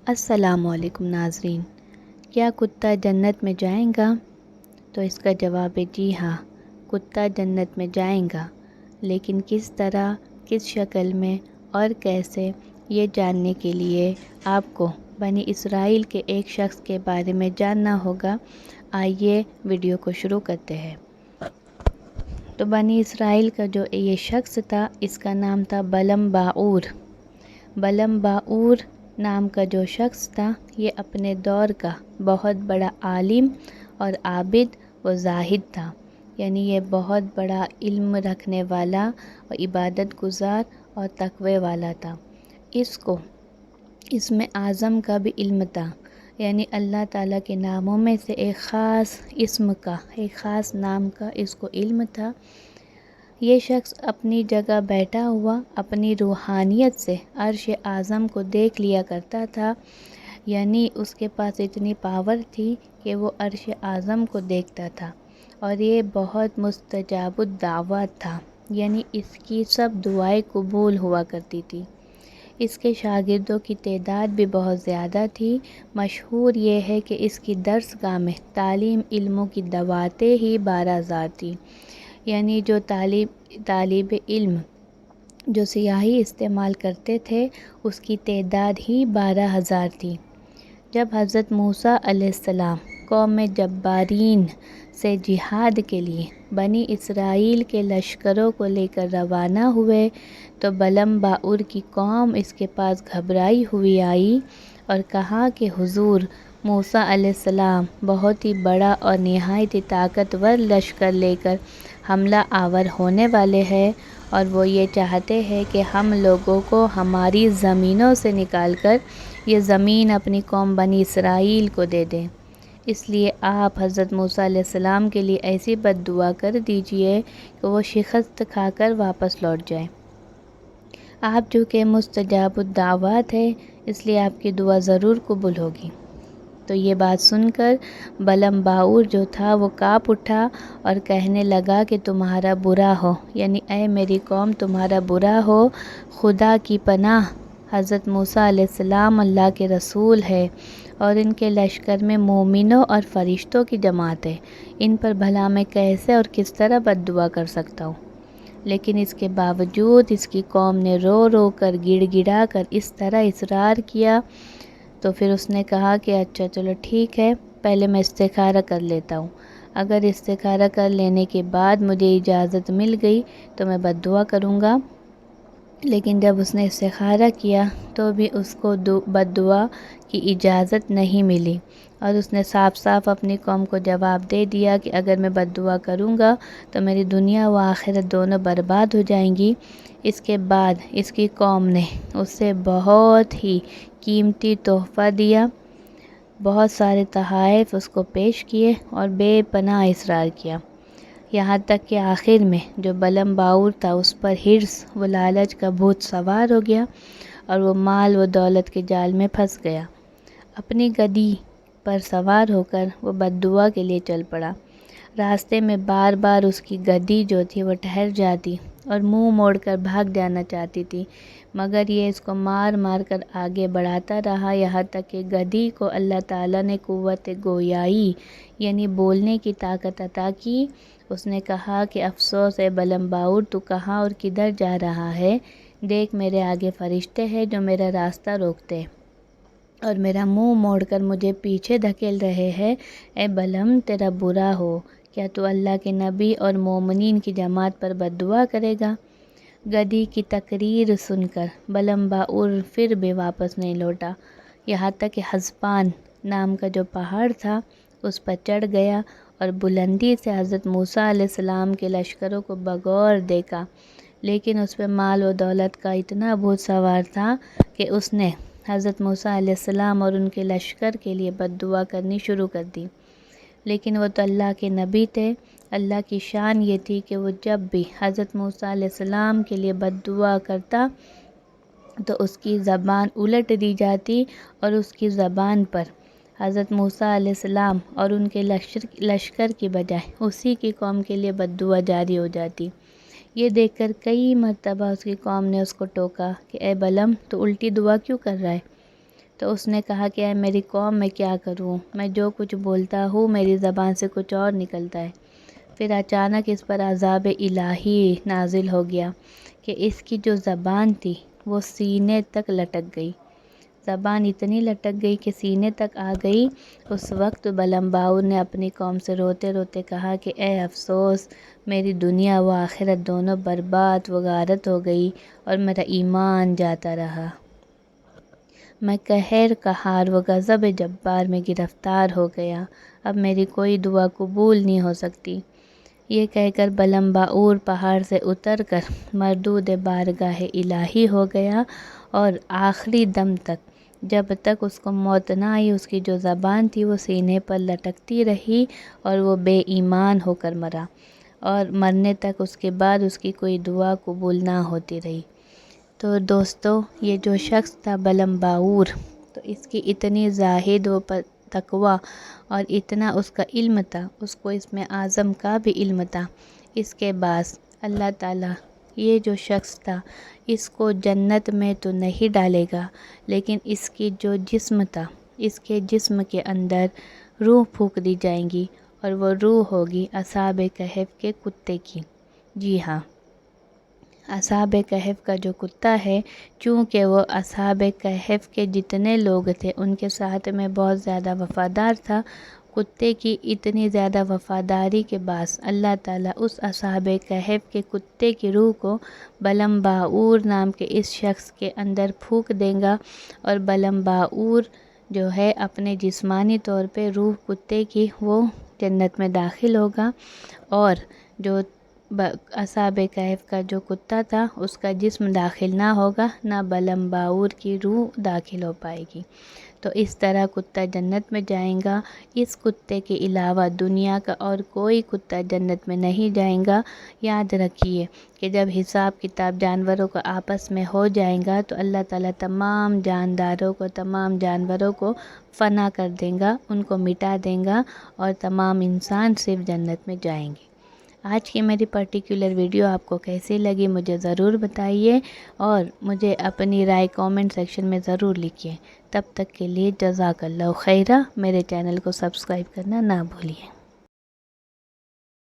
السلام علیکم ناظرین، کیا کتا جنت میں جائیں گا؟ تو اس کا جواب ہے جی ہاں، کتا جنت میں جائیں گا، لیکن کس طرح، کس شکل میں اور کیسے، یہ جاننے کے لیے آپ کو بنی اسرائیل کے ایک شخص کے بارے میں جاننا ہوگا۔ آئیے ویڈیو کو شروع کرتے ہیں۔ تو بنی اسرائیل کا جو یہ شخص تھا، اس کا نام تھا بلعم باعور۔ بلعم باعور نام کا جو شخص تھا، یہ اپنے دور کا بہت بڑا عالم اور عابد و زاہد تھا، یعنی یہ بہت بڑا علم رکھنے والا اور عبادت گزار اور تقوی والا تھا۔ اس میں اعظم کا بھی علم تھا، یعنی اللہ تعالیٰ کے ناموں میں سے ایک خاص اسم کا، ایک خاص نام کا اس کو علم تھا۔ یہ شخص اپنی جگہ بیٹھا ہوا اپنی روحانیت سے عرش اعظم کو دیکھ لیا کرتا تھا، یعنی اس کے پاس اتنی پاور تھی کہ وہ عرش اعظم کو دیکھتا تھا، اور یہ بہت مستجاب الدعوات تھا، یعنی اس کی سب دعائیں قبول ہوا کرتی تھی۔ اس کے شاگردوں کی تعداد بھی بہت زیادہ تھی۔ مشہور یہ ہے کہ اس کی درس گاہ میں تعلیم علموں کی دعوتیں ہی 12,000 تھیں، یعنی جو طالب علم جو سیاہی استعمال کرتے تھے اس کی تعداد ہی 12,000 تھی۔ جب حضرت موسیٰ علیہ السلام قوم جبارین سے جہاد کے لیے بنی اسرائیل کے لشکروں کو لے کر روانہ ہوئے تو بلعم باعور کی قوم اس کے پاس گھبرائی ہوئی آئی اور کہا کہ حضور، موسیٰ علیہ السلام بہت ہی بڑا اور نہایت ہی طاقتور لشکر لے کر حملہ آور ہونے والے ہیں، اور وہ یہ چاہتے ہیں کہ ہم لوگوں کو ہماری زمینوں سے نکال کر یہ زمین اپنی قوم بنی اسرائیل کو دے دیں۔ اس لیے آپ حضرت موسیٰ علیہ السلام کے لیے ایسی بد دعا کر دیجئے کہ وہ شکست کھا کر واپس لوٹ جائیں۔ آپ چونکہ مستجاب الدعوات ہے، اس لیے آپ کی دعا ضرور قبول ہوگی۔ تو یہ بات سن کر بلعم باعور جو تھا وہ کانپ اٹھا اور کہنے لگا کہ تمہارا برا ہو، یعنی اے میری قوم تمہارا برا ہو، خدا کی پناہ، حضرت موسیٰ علیہ السلام اللہ کے رسول ہے اور ان کے لشکر میں مومنوں اور فرشتوں کی جماعت ہے، ان پر بھلا میں کیسے اور کس طرح بد دعا کر سکتا ہوں؟ لیکن اس کے باوجود اس کی قوم نے رو رو کر گڑ گڑا کر اس طرح اصرار کیا، تو پھر اس نے کہا کہ اچھا چلو ٹھیک ہے، پہلے میں استخارہ کر لیتا ہوں، اگر استخارہ کر لینے کے بعد مجھے اجازت مل گئی تو میں بد دعا کروں گا۔ لیکن جب اس نے استخارہ کیا تو بھی اس کو بد دعا کی اجازت نہیں ملی، اور اس نے صاف صاف اپنی قوم کو جواب دے دیا کہ اگر میں بد دعا کروں گا تو میری دنیا و آخرت دونوں برباد ہو جائیں گی۔ اس کے بعد اس کی قوم نے اسے بہت ہی قیمتی تحفہ دیا، بہت سارے تحائف اس کو پیش کیے اور بے پناہ اصرار کیا، یہاں تک کہ آخر میں جو بلعم باعور تھا اس پر حرص و لالچ کا بھوت سوار ہو گیا اور وہ مال و دولت کے جال میں پھنس گیا۔ اپنی گدی پر سوار ہو کر وہ بد دعا کے لیے چل پڑا۔ راستے میں بار بار اس کی گدی جو تھی وہ ٹھہر جاتی اور منہ موڑ کر بھاگ جانا چاہتی تھی، مگر یہ اس کو مار مار کر آگے بڑھاتا رہا، یہاں تک کہ گدی کو اللہ تعالیٰ نے قوت گویائی یعنی بولنے کی طاقت عطا کی۔ اس نے کہا کہ افسوس ہے بلعم باعور، تو کہاں اور کدھر جا رہا ہے؟ دیکھ میرے آگے فرشتے ہیں جو میرا راستہ روکتے اور میرا منہ موڑ کر مجھے پیچھے دھکیل رہے ہیں۔ اے بلعم، تیرا برا ہو، کیا تو اللہ کے نبی اور مومنین کی جماعت پر بد دعا کرے گا؟ گدی کی تقریر سن کر بلعم باعور پھر بھی واپس نہیں لوٹا، یہاں تک کہ حسبان نام کا جو پہاڑ تھا اس پر چڑھ گیا اور بلندی سے حضرت موسیٰ علیہ السلام کے لشکروں کو بغور دیکھا، لیکن اس پہ مال و دولت کا اتنا بھوت سوار تھا کہ اس نے حضرت موسیٰ علیہ السلام اور ان کے لشکر کے لیے بد دعا کرنی شروع کر دی۔ لیکن وہ تو اللہ کے نبی تھے، اللہ کی شان یہ تھی کہ وہ جب بھی حضرت موسیٰ علیہ السلام کے لیے بد دعا کرتا تو اس کی زبان الٹ دی جاتی اور اس کی زبان پر حضرت موسیٰ علیہ السلام اور ان کے لشکر کی بجائے اسی کی قوم کے لیے بد دعا جاری ہو جاتی۔ یہ دیکھ کر کئی مرتبہ اس کی قوم نے اس کو ٹوکا کہ اے بلعم، تو الٹی دعا کیوں کر رہا ہے؟ تو اس نے کہا کہ اے میری قوم میں کیا کروں، میں جو کچھ بولتا ہوں میری زبان سے کچھ اور نکلتا ہے۔ پھر اچانک اس پر عذاب الہی نازل ہو گیا کہ اس کی جو زبان تھی وہ سینے تک لٹک گئی، زبان اتنی لٹک گئی کہ سینے تک آ گئی۔ اس وقت بلمباور نے اپنی قوم سے روتے روتے کہا کہ اے افسوس، میری دنیا و آخرت دونوں برباد و غارت ہو گئی اور میرا ایمان جاتا رہا۔ میں قہر قہار و غضب جبار میں گرفتار ہو گیا، اب میری کوئی دعا قبول نہیں ہو سکتی۔ یہ کہہ کر بلمباور پہاڑ سے اتر کر مردود بارگاہ الہی ہو گیا، اور آخری دم تک جب تک اس کو موت نہ آئی اس کی جو زبان تھی وہ سینے پر لٹکتی رہی اور وہ بے ایمان ہو کر مرا، اور مرنے تک اس کے بعد اس کی کوئی دعا قبول نہ ہوتی رہی۔ تو دوستو، یہ جو شخص تھا بلمباور، تو اس کی اتنی زاہد و تقویٰ اور اتنا اس کا علم تھا، اس کو اسم اعظم کا بھی علم تھا۔ اس کے بعد اللہ تعالیٰ یہ جو شخص تھا اس کو جنت میں تو نہیں ڈالے گا، لیکن اس کی جو جسم تھا، اس کے جسم کے اندر روح پھونک دی جائیں گی، اور وہ روح ہوگی اصحاب کہف کے کتے کی۔ جی ہاں، اصحاب کہف کا جو کتا ہے، چونکہ وہ اصحاب کہف کے جتنے لوگ تھے ان کے ساتھ میں بہت زیادہ وفادار تھا، کتے کی اتنی زیادہ وفاداری کے باعث اللہ تعالیٰ اس اصحاب کہف کے کتے کی روح کو بلمباور نام کے اس شخص کے اندر پھونک دیں گا، اور بلمباور جو ہے اپنے جسمانی طور پہ روح کتے کی وہ جنت میں داخل ہوگا، اور جو اصحاب کہف کا جو کتا تھا اس کا جسم داخل نہ ہوگا، نہ بلمباور کی روح داخل ہو پائے گی۔ تو اس طرح کتا جنت میں جائیں گا۔ اس کتے کے علاوہ دنیا کا اور کوئی کتا جنت میں نہیں جائیں گا۔ یاد رکھیے کہ جب حساب کتاب جانوروں کا آپس میں ہو جائیں گا تو اللہ تعالیٰ تمام جانداروں کو، تمام جانوروں کو فنا کر دیں گا، ان کو مٹا دیں گا، اور تمام انسان صرف جنت میں جائیں گے۔ آج کی میری پرٹیکولر ویڈیو آپ کو کیسی لگی مجھے ضرور بتائیے، اور مجھے اپنی رائے کامنٹ سیکشن میں ضرور لکھیے۔ تب تک کے لیے جزاک اللہ خیرہ، میرے چینل کو سبسکرائب کرنا نہ بھولیے۔